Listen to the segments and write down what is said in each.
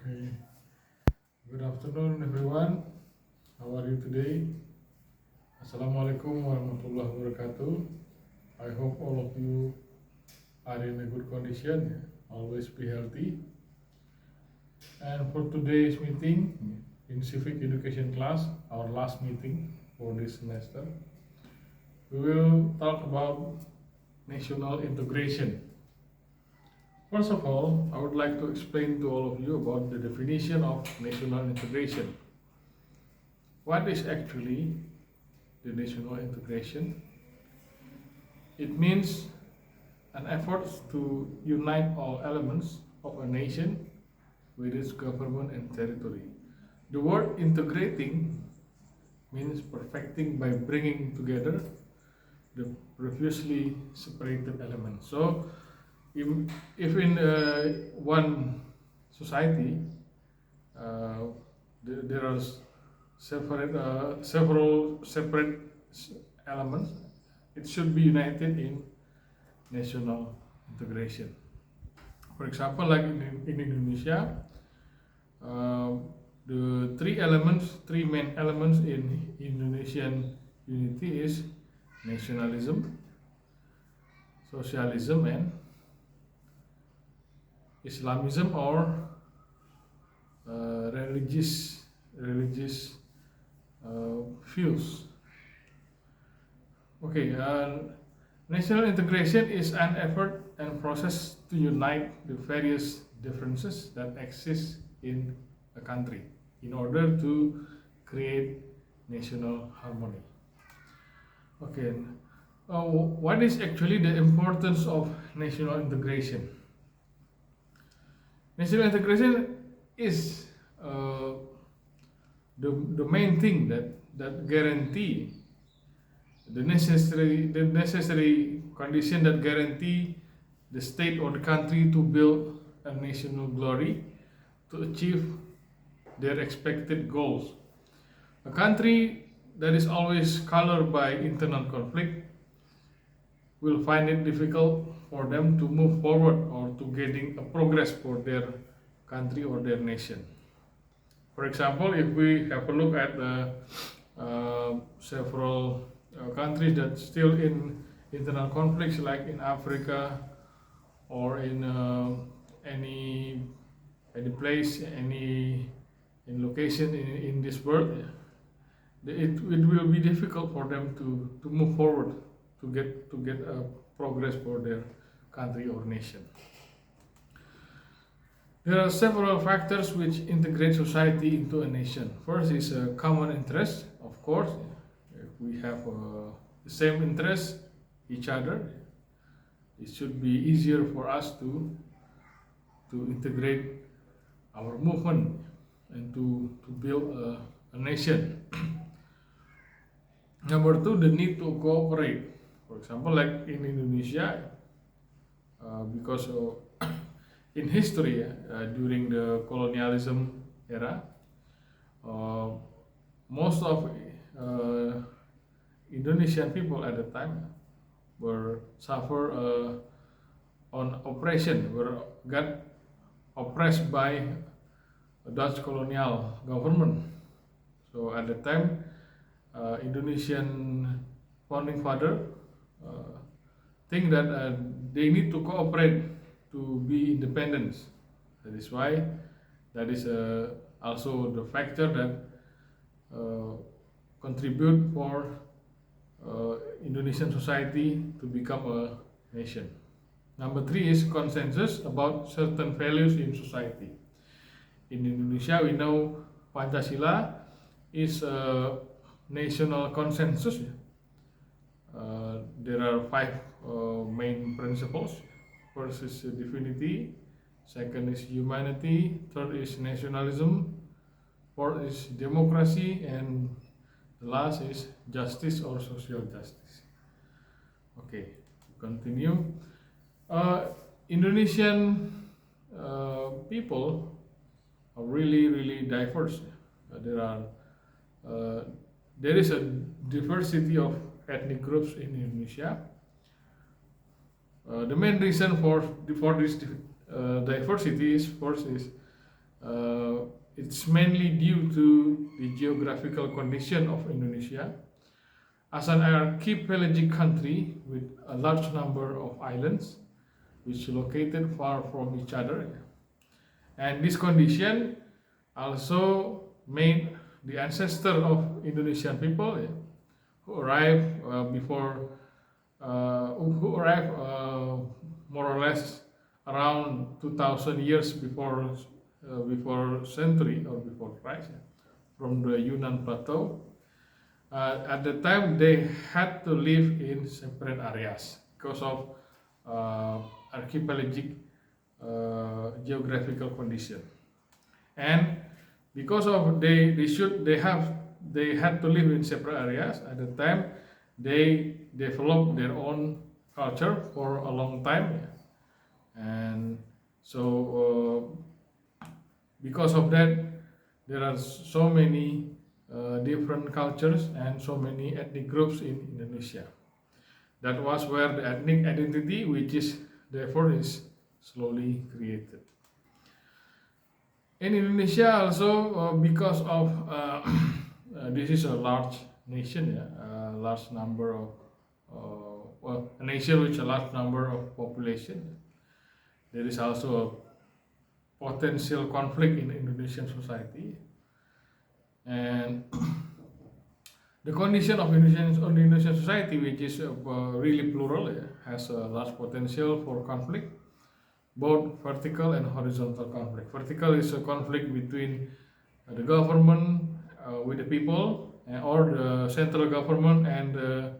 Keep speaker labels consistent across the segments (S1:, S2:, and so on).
S1: Okay, good afternoon everyone. How are you today? Assalamualaikum warahmatullahi wabarakatuh. I hope all of you are in a good condition. Always be healthy. And for today's meeting in civic education class, our last meeting for this semester, we will talk about national integration. First of all, I would like to explain to all of you about the definition of national integration. What is actually the national integration? It means an effort to unite all elements of a nation with its government and territory. The word integrating means perfecting by bringing together the previously separated elements. So, if in one society there are several separate elements, it should be united in national integration. For example, like in Indonesia, the three main elements in Indonesian unity is nationalism, socialism, and Islamism, or religious views. Okay, national integration is an effort and process to unite the various differences that exist in a country in order to create national harmony. Okay, what is actually the importance of national integration? National integration is the main thing that guarantee the necessary condition that guarantee the state or the country to build a national glory to achieve their expected goals. A country that is always colored by internal conflict will find it difficult for them to move forward or to getting a progress for their country or their nation. For example, if we have a look at several countries that still in internal conflicts, like in Africa or in any place, any in location in this world, it will be difficult for them to move forward to get a progress for their country or nation. There are several factors which integrate society into a nation. First is a common interest, of course. If we have the same interest, each other, it should be easier for us to integrate our movement and to build a nation. Number two, the need to cooperate. For example, like in Indonesia, because in history, during the colonialism era, most of Indonesian people at the time were suffer on oppression, got oppressed by Dutch colonial government. So at the time, Indonesian founding father think that they need to cooperate to be independent. That is why that is also the factor that contribute for Indonesian society to become a nation. Number three is consensus about certain values in society. In Indonesia, we know Pancasila is a national consensus. There are five main principles. First is divinity, second is humanity, third is nationalism, fourth is democracy, and the last is justice or social justice. Okay, continue. Indonesian people are really diverse. There is a diversity of ethnic groups in Indonesia. The main reason for this diversity is first is Uh, it's mainly due to the geographical condition of Indonesia as an archipelagic country with a large number of islands which located far from each other. And this condition also made the ancestor of Indonesian people who arrived who arrived more or less around 2000 years before century or before Christ, from the Yunnan plateau. At the time, they had to live in separate areas because of archipelagic geographical condition, and because of they had to live in separate areas. At the time, they developed their own culture for a long time, and so because of that, there are so many different cultures and so many ethnic groups in Indonesia. That was where the ethnic identity, which is therefore is slowly created. In Indonesia also, because of this is a large nation, a large number of a nation with a large number of population. There is also a potential conflict in Indonesian society, and the condition of Indonesian society, which is really plural, has a large potential for conflict, both vertical and horizontal conflict. Vertical is a conflict between the government with the people, or the central government and the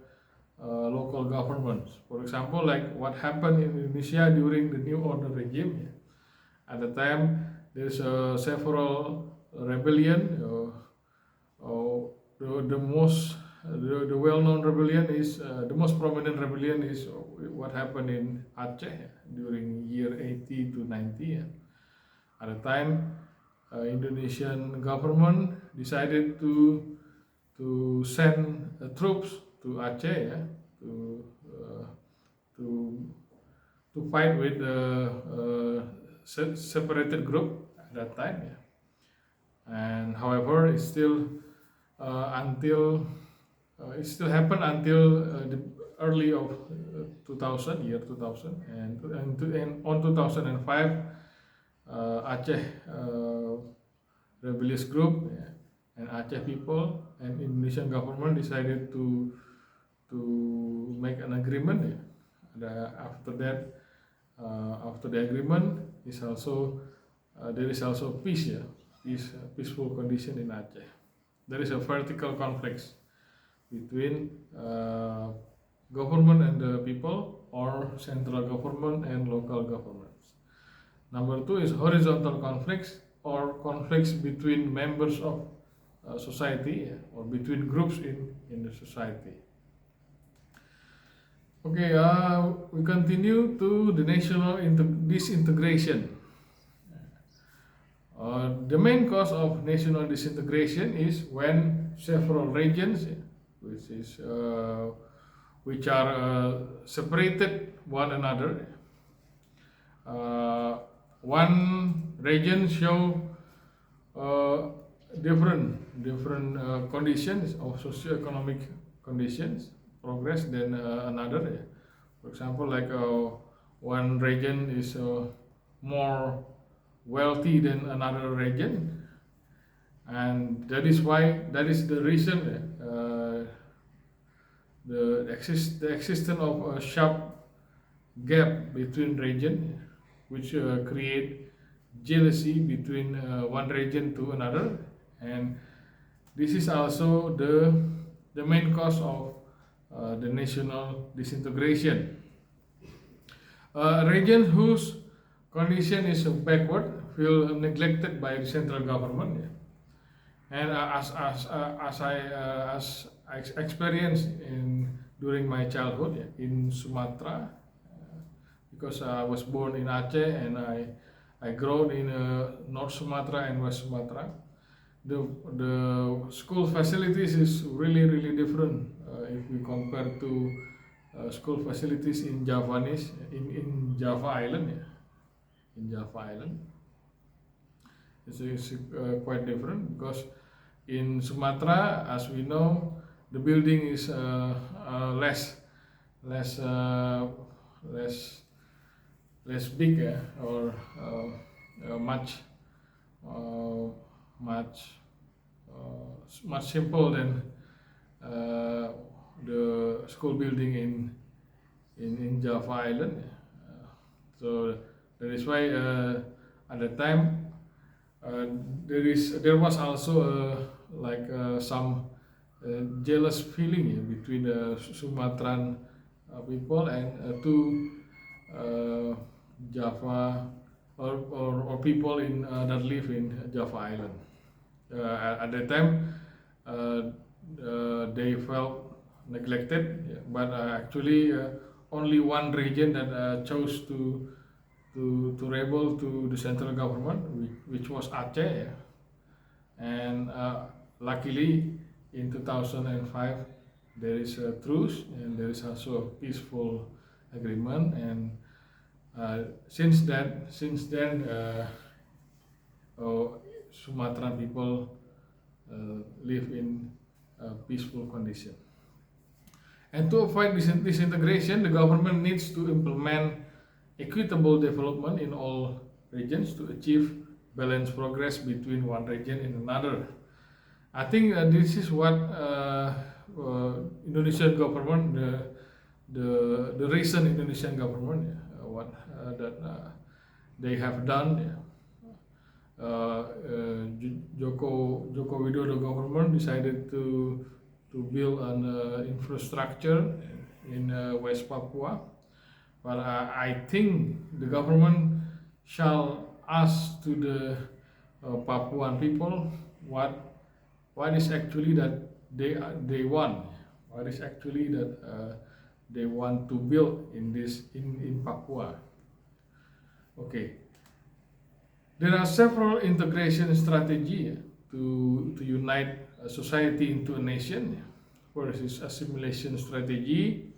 S1: local governments. For example, like what happened in Indonesia during the New Order regime. At the time, there's several rebellion. The well-known rebellion is the most prominent rebellion is what happened in Aceh during year 80 to 90. At the time, Indonesian government decided to send troops to Aceh, to to fight with the separated group at that time. And however, it still happened until the early of 2000, year 2000, and on 2005, Aceh rebellious group, and Aceh people and Indonesian government decided to make an agreement. After that, after the agreement is also there is also peace, peaceful condition in Aceh. There is a vertical conflict between government and the people, or central government and local governments. Number two is horizontal conflicts, or conflicts between members of society, or between groups in the society. Okay, we continue to the national disintegration. The main cause of national disintegration is when several regions, which are separated one another. One region show different conditions of socio-economic conditions progress than another. For example, like one region is more wealthy than another region, and that is the reason the existence of a sharp gap between region, which create jealousy between one region to another, and this is also the main cause of the national disintegration. Regions whose condition is backward feel neglected by the central government, and as I experienced during my childhood in Sumatra, because I was born in Aceh and I grew in North Sumatra and West Sumatra. The school facilities is really different if we compare to school facilities in in Java Island, in Java Island. is quite different, because in Sumatra, as we know, the building is less less less big, or much uh, much much simple than uh, the school building in Java Island. So that is why at the time uh, there was also some jealous feeling, between the Sumatran people and two uh, Java, or people that live in Java Island. At that time, they felt neglected, yeah, but actually only one region that chose to rebel to the central government, which was Aceh, yeah. And luckily in 2005 there is a truce, and there is also a peaceful agreement, and since then Sumatran people live in a peaceful condition. And to avoid disintegration, the government needs to implement equitable development in all regions to achieve balanced progress between one region and another. I think this is what Indonesian government, the recent Indonesian government, what that they have done. Joko Widodo government decided to build an infrastructure in West Papua, but I think the government shall ask to the Papuan people what is actually that they want, what is actually that they want to build in Papua. Okay, there are several integration strategies to unite a society into a nation. First is assimilation strategy,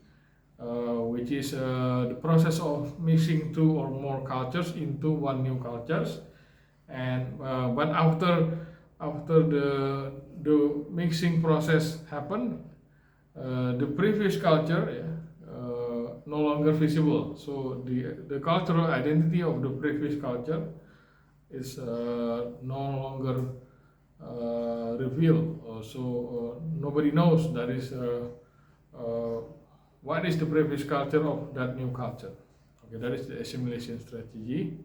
S1: which is the process of mixing two or more cultures into one new cultures. And but after the mixing process happened, the previous culture, no longer visible. So the cultural identity of the previous culture is no longer revealed. So nobody knows that is what is the previous culture of that new culture. Okay, that is the assimilation strategy.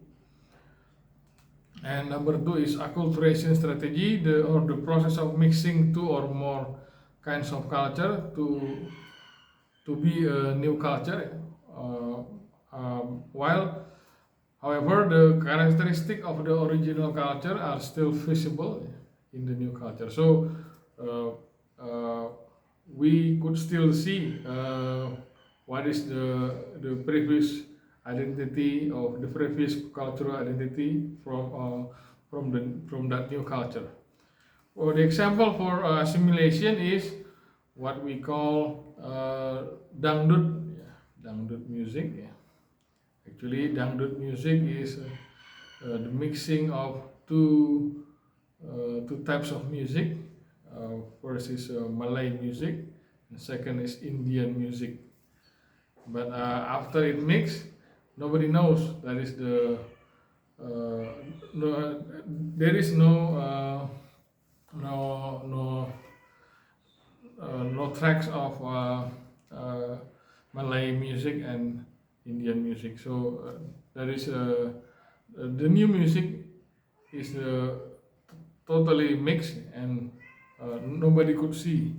S1: And number two is acculturation strategy, the process of mixing two or more kinds of culture to be a new culture. While, however, the characteristic of the original culture are still visible in the new culture. So uh, uh, we could still see what is the previous identity of the previous cultural identity from that new culture. Well, the example for assimilation is what we call dangdut, yeah, dangdut music. Yeah. Actually, dangdut music is the mixing of two types of music. First is Malay music, and second is Indian music. But after it mix, nobody knows that is uh, no, there is no no tracks of Malay music and Indian music. So there is the new music is totally mixed, and nobody could see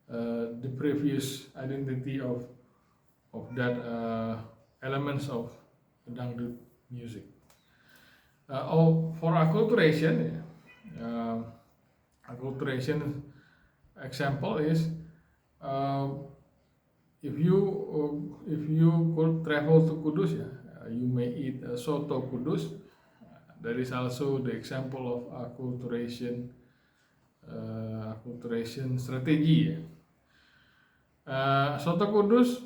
S1: the previous identity of that elements of dangdut music. For acculturation, acculturation example is uh, if you could travel to Kudus, you may eat soto Kudus. That is also the example of acculturation strategy. Soto Kudus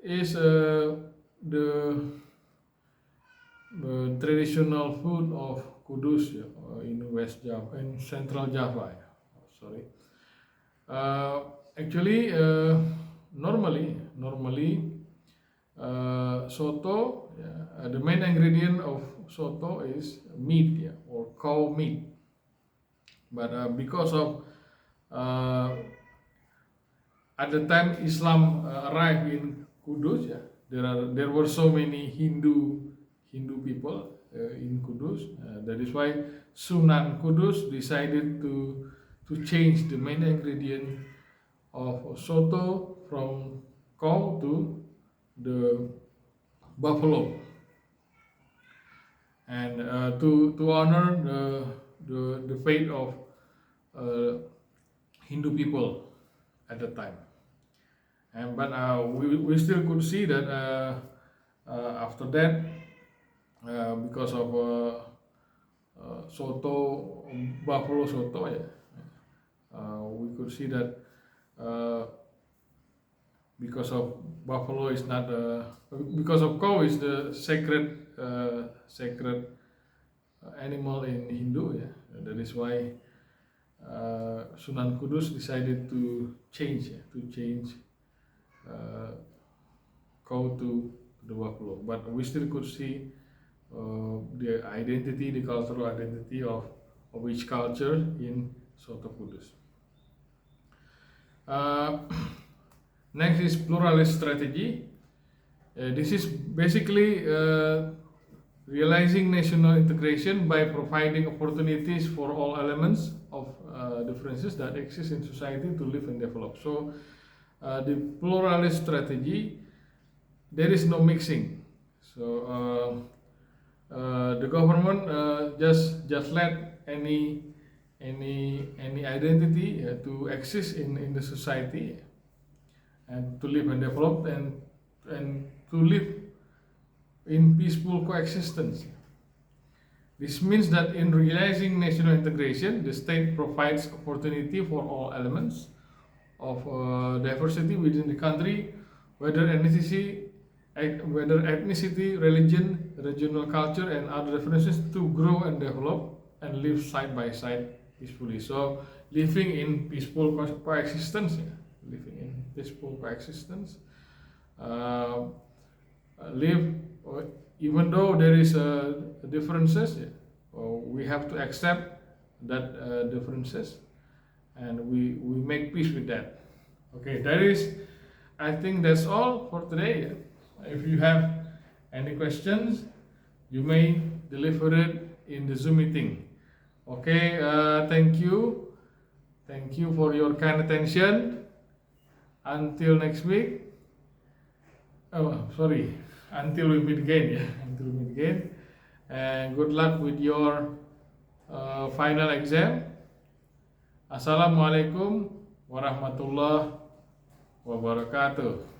S1: is the traditional food of Kudus in West Java, in Central Java. Sorry. Actually, normally soto, the main ingredient of soto is meat, or cow meat. But because of at the time Islam arrived in Kudus, there were so many Hindu people in Kudus. That is why Sunan Kudus decided to change the main ingredient of soto from cow to the buffalo, and to honor the faith of uh, Hindu people at the time. And but we still could see that after that, because of soto, buffalo soto, we could see that because of buffalo is not because of cow is the sacred animal in Hindu, that is why Sunan Kudus decided to change cow to the buffalo. But we still could see the identity, the cultural identity of each culture in Soto Kudus. Next is pluralist strategy. This is basically realizing national integration by providing opportunities for all elements of differences that exist in society to live and develop. So the pluralist strategy, there is no mixing. So the government just let any identity to exist in the society and to live and develop and to live in peaceful coexistence. This means that in realizing national integration, the state provides opportunity for all elements of diversity within the country, whether ethnicity, religion, regional culture, and other differences, to grow and develop and live side by side peacefully. So, living in peaceful coexistence, live even though there is differences, we have to accept that differences, and we make peace with that. Okay, I think that's all for today. If you have any questions, you may deliver it in the Zoom meeting. Okay, thank you for your kind attention. Until next week. Until we meet again, and good luck with your final exam. Assalamualaikum warahmatullahi wabarakatuh.